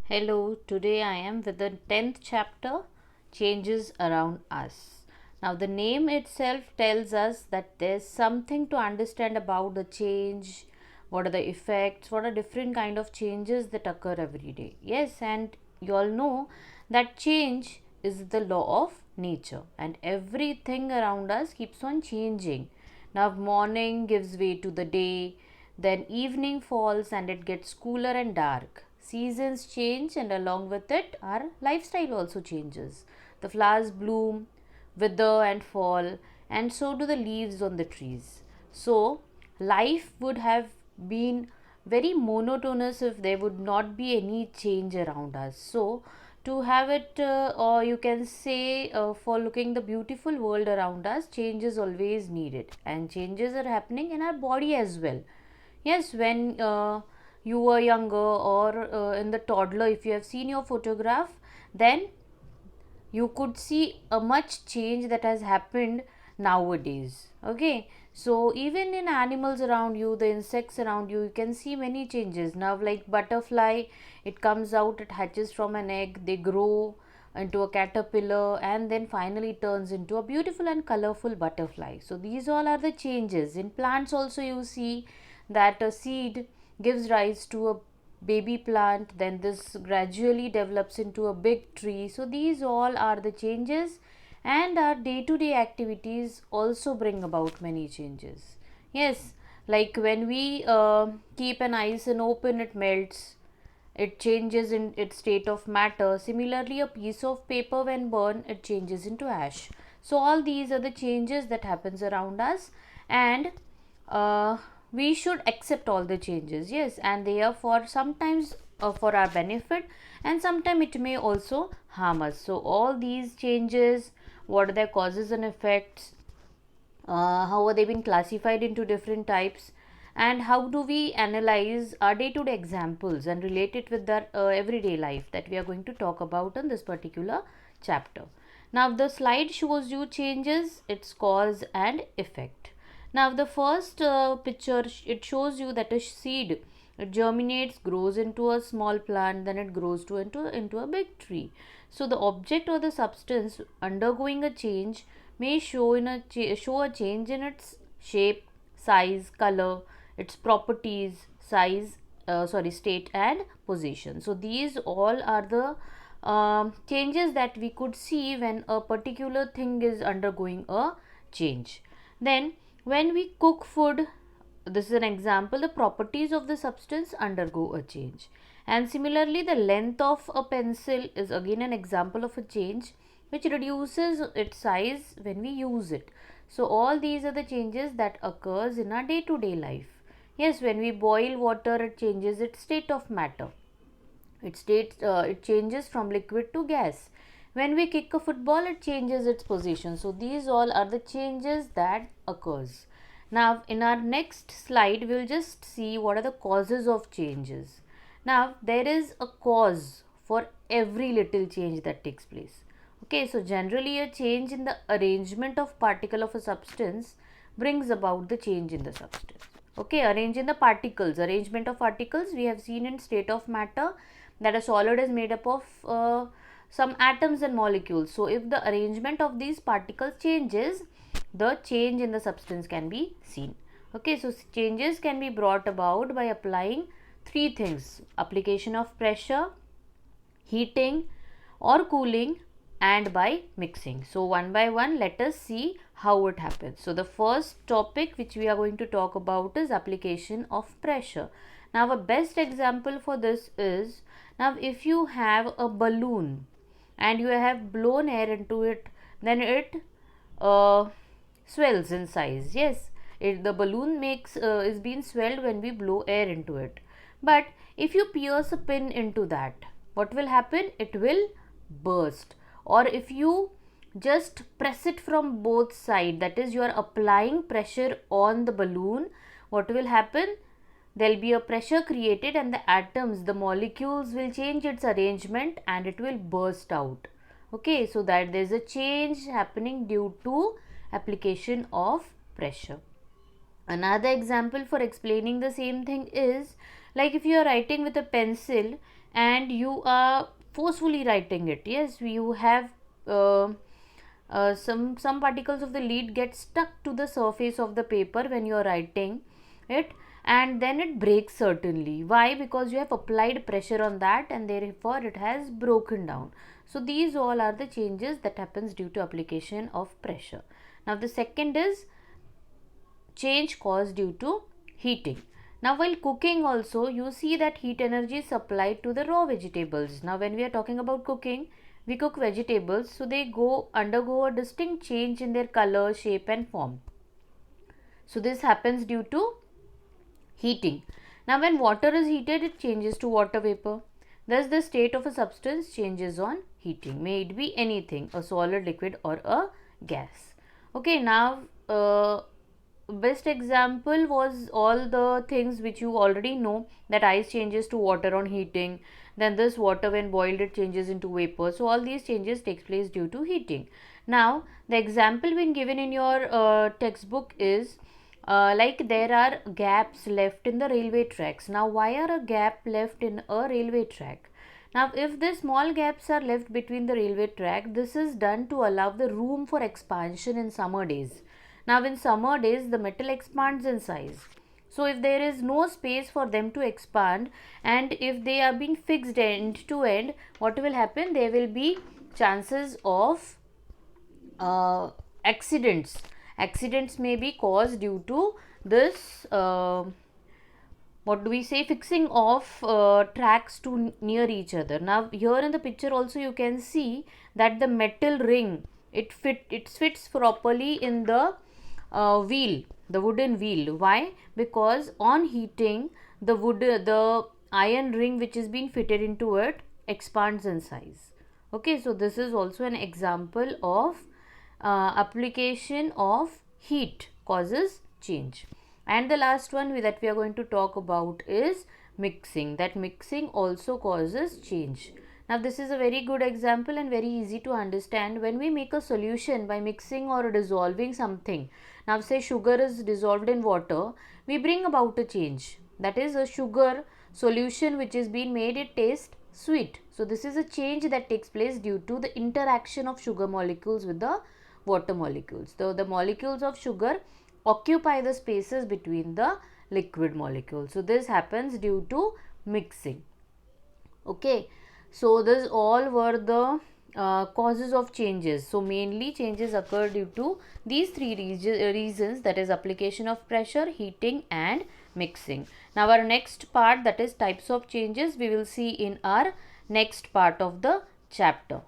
Hello, today I am with the 10th chapter, Changes Around Us. Now, the name itself tells us that there's something to understand about the change, what are the effects, what are different kind of changes that occur every day. Yes, and you all know that change is the law of nature and everything around us keeps on changing. Now, morning gives way to the day, then evening falls and it gets cooler and dark. Seasons change, and along with it, our lifestyle also changes. The flowers bloom, wither, and fall, and so do the leaves on the trees. So, life would have been very monotonous if there would not be any change around us. So, to have it, or you can say, for looking the beautiful world around us, change is always needed, and changes are happening in our body as well. Yes, when you were younger or in the toddler, if you have seen your photograph, then you could see a much change that has happened nowadays. Okay, so even in animals around you, the insects around you, you can see many changes now. Like butterfly, it comes out, it hatches from an egg, they grow into a caterpillar, and then finally turns into a beautiful and colorful butterfly. So these all are the changes. In plants also, you see that a seed gives rise to a baby plant, then this gradually develops into a big tree. So these all are the changes, and our day to day activities also bring about many changes. Yes, like when we keep an ice and open, it melts, it changes in its state of matter. Similarly, a piece of paper when burned, it changes into ash. So all these are the changes that happens around us, and uh, we should accept all the changes. Yes, and they are for sometimes for our benefit, and sometimes it may also harm us. So all these changes, what are their causes and effects, how are they been classified into different types, and how do we analyze our day-to-day examples and relate it with our everyday life, that we are going to talk about in this particular chapter. Now the slide shows you changes, its cause and effect. Now the first picture, it shows you that a seed, it germinates, grows into a small plant, then it grows into a big tree. So the object or the substance undergoing a change may show a change in its shape, size, color, its properties, state and position. So these all are the changes that we could see when a particular thing is undergoing a change. Then when we cook food, this is an example, the properties of the substance undergo a change. And similarly, the length of a pencil is again an example of a change which reduces its size when we use it. So all these are the changes that occurs in our day to day life. Yes, when we boil water, it changes its state of matter. It changes from liquid to gas. When we kick a football, it changes its position. So these all are the changes that occurs. Now in our next slide, we will just see what are the causes of changes. Now there is a cause for every little change that takes place. Okay, so generally a change in the arrangement of particle of a substance brings about the change in the substance. Okay, arrangement of particles we have seen in state of matter, that a solid is made up of some atoms and molecules. So if the arrangement of these particles changes, the change in the substance can be seen. Okay, so changes can be brought about by applying three things: application of pressure, heating or cooling, and by mixing. So one by one, let us see how it happens. So the first topic which we are going to talk about is application of pressure. Now a best example for this is, now if you have a balloon and you have blown air into it, then it uh, swells in size. Yes, the balloon is being swelled when we blow air into it. But if you pierce a pin into that, what will happen? It will burst. Or if you just press it from both sides, that is, you are applying pressure on the balloon, what will happen? There will be a pressure created, and the atoms, the molecules will change its arrangement and it will burst out. Okay, so that there is a change happening due to application of pressure. Another example for explaining the same thing is, like if you are writing with a pencil and you are forcefully writing it. Yes, you have some particles of the lead get stuck to the surface of the paper when you are writing it, and then it breaks certainly. Why? Because you have applied pressure on that and therefore it has broken down. So these all are the changes that happens due to application of pressure. Now the second is change caused due to heating. Now while cooking also, you see that heat energy is supplied to the raw vegetables. Now when we are talking about cooking, we cook vegetables, so they undergo a distinct change in their color, shape and form. So this happens due to heating. Now when water is heated, it changes to water vapor. Thus the state of a substance changes on heating. May it be anything, a solid, liquid or a gas. Okay, now best example was all the things which you already know, that ice changes to water on heating, then this water when boiled it changes into vapor. So all these changes takes place due to heating. Now the example being given in your textbook is like there are gaps left in the railway tracks. Now why are a gap left in a railway track? Now if the small gaps are left between the railway track, this is done to allow the room for expansion in summer days. Now in summer days the metal expands in size. So if there is no space for them to expand, and if they are being fixed end to end, what will happen? There will be chances of accidents. Accidents may be caused due to this what do we say, fixing of tracks to near each other. Now here in the picture also you can see that the metal ring, it fits properly in the wheel, the wooden wheel. Why? Because on heating the iron ring which is being fitted into it expands in size. Okay, so this is also an example of application of heat causes change. And the last one that we are going to talk about is mixing. That mixing also causes change. Now this is a very good example and very easy to understand. When we make a solution by mixing or dissolving something, now say sugar is dissolved in water, we bring about a change. That is a sugar solution which is being made, it tastes sweet. So this is a change that takes place due to the interaction of sugar molecules with the water molecules. So the molecules of sugar occupy the spaces between the liquid molecules. So this happens due to mixing. Okay, so this all were the causes of changes. So mainly changes occur due to these three reasons, that is application of pressure, heating and mixing. Now our next part, that is types of changes, we will see in our next part of the chapter.